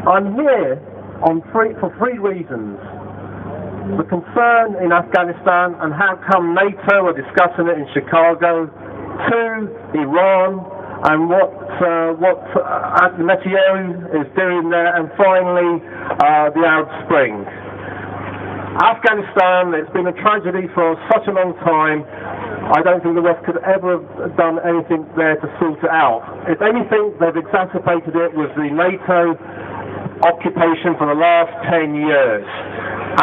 I'm here for three reasons. The concern in Afghanistan and how come NATO are discussing it in Chicago. 2, Iran and what Netanyahu is doing there. And finally, the Arab Spring. Afghanistan, it's been a tragedy for such a long time. I don't think the West could ever have done anything there to sort it out. If anything, they've exacerbated it with the NATO occupation for the last 10 years.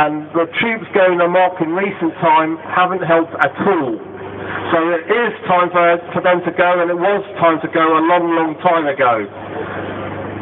And the troops going amok in recent time haven't helped at all. So it is time for them to go, and it was time to go a long, long time ago.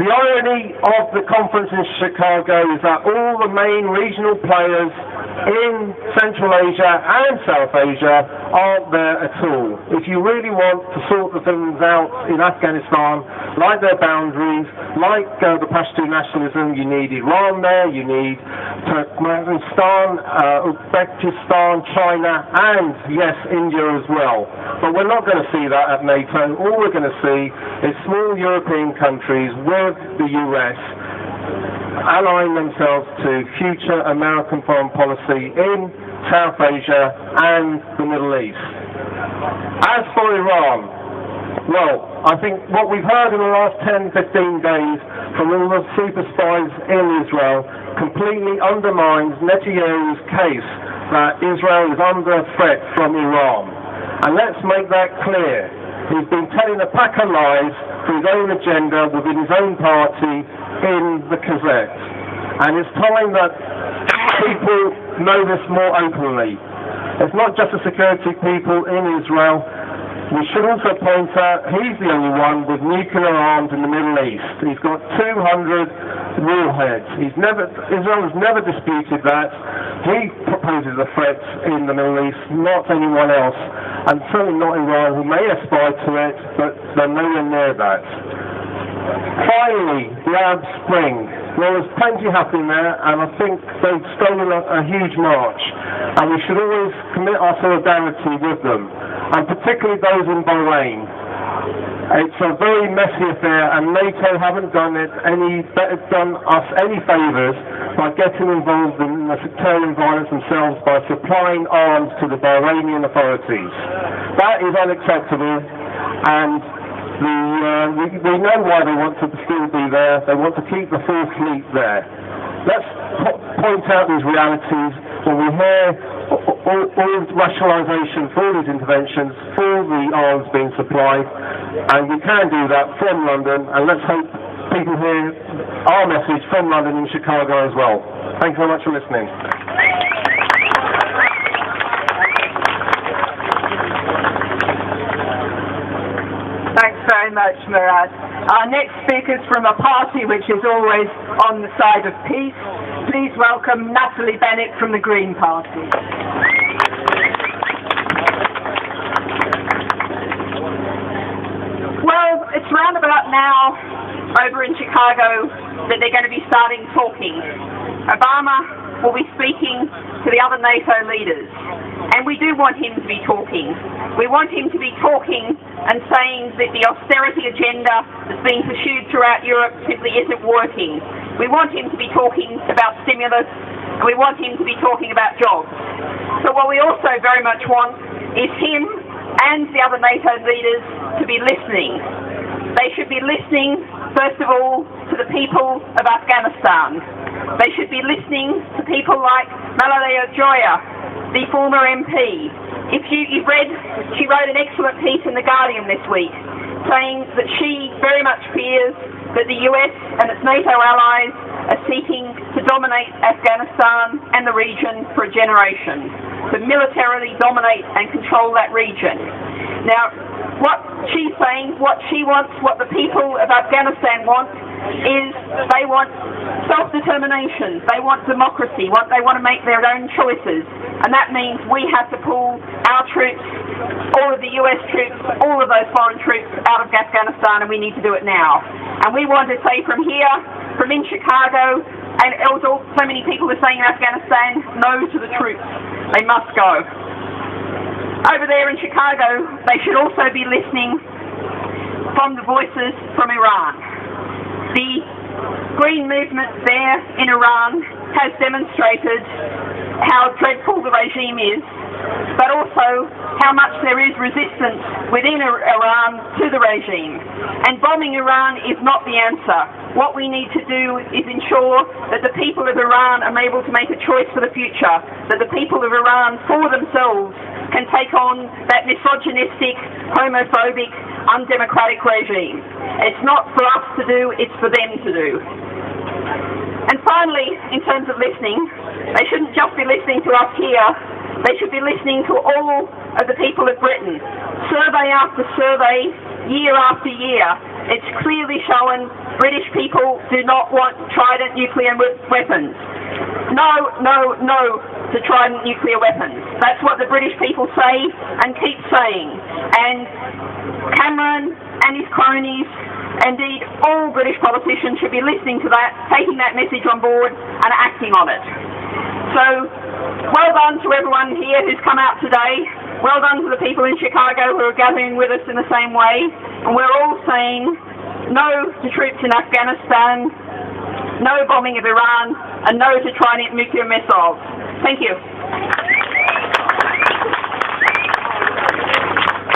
The irony of the conference in Chicago is that all the main regional players in Central Asia and South Asia aren't there at all. If you really want to sort the things out in Afghanistan, like their boundaries, like the Pashtun nationalism, you need Iran there, you need Turkmenistan, Uzbekistan, China, and yes, India as well. But we're not going to see that at NATO. All we're going to see is small European countries with the US allying themselves to future American foreign policy in South Asia and the Middle East. As for Iran, well, I think what we've heard in the last 10-15 days from all the super spies in Israel completely undermines Netanyahu's case that Israel is under threat from Iran. And let's make that clear. He's been telling a pack of lies for his own agenda within his own party in the Gazette. And it's time that people know this more openly. It's not just the security people in Israel. We should also point out he's the only one with nuclear arms in the Middle East. He's got 200 warheads. Israel has never disputed that. He proposes the threats in the Middle East, not anyone else, and certainly not Iran, who may aspire to it, but they're nowhere near that. Finally, the Arab Spring. Well, there's plenty happening there, and I think they've stolen a huge march, and we should always commit our solidarity with them, and particularly those in Bahrain. It's a very messy affair, and NATO haven't done us any favours by getting involved in the sectarian violence themselves by supplying arms to the Bahrainian authorities. That is unacceptable, and we know why they want to still be there. They want to keep the full fleet there. Let's point out these realities when we hear all rationalisation for these interventions, for the arms being supplied, and we can do that from London, and let's hope people hear our message from London and Chicago as well. Thank you very much for listening. Thanks very much, Murad. Our next speaker is from a party which is always on the side of peace. Please welcome Natalie Bennett from the Green Party. Well, it's round about now over in Chicago that they're going to be starting talking. Obama will be speaking to the other NATO leaders, and we do want him to be talking. We want him to be talking and saying that the austerity agenda that's being pursued throughout Europe simply isn't working. We want him to be talking about stimulus, and we want him to be talking about jobs. So what we also very much want is him and the other NATO leaders to be listening. They should be listening, first of all, to the people of Afghanistan. They should be listening to people like Malalea Joya, the former MP. If you've read, she wrote an excellent piece in The Guardian this week saying that she very much fears that the US and its NATO allies are seeking to dominate Afghanistan and the region for a generation, to militarily dominate and control that region. Now, what she's saying, what she wants, what the people of Afghanistan want, is they want self-determination, they want democracy, they want to make their own choices, and that means we have to pull our troops, all of the US troops, all of those foreign troops out of Afghanistan, and we need to do it now. And we want to say from here, from in Chicago, and also so many people are saying in Afghanistan, no to the troops, they must go. Over there in Chicago, they should also be listening from the voices from Iran. The green movement there in Iran has demonstrated how dreadful the regime is, but also how much there is resistance within Iran to the regime. And bombing Iran is not the answer. What we need to do is ensure that the people of Iran are able to make a choice for the future, that the people of Iran for themselves can take on that misogynistic, homophobic, undemocratic regime. It's not for us to do, it's for them to do. And finally, in terms of listening, they shouldn't just be listening to us here, they should be listening to all of the people of Britain. Survey after survey, year after year, it's clearly shown British people do not want Trident nuclear weapons. No, no, no to Trident nuclear weapons. That's what the British people say and keep saying. And Cameron and his cronies, indeed all British politicians, should be listening to that, taking that message on board and acting on it. So, well done to everyone here who's come out today. Well done to the people in Chicago who are gathering with us in the same way. And we're all saying no to troops in Afghanistan, no bombing of Iran, and no to Trident nuclear missiles. Thank you.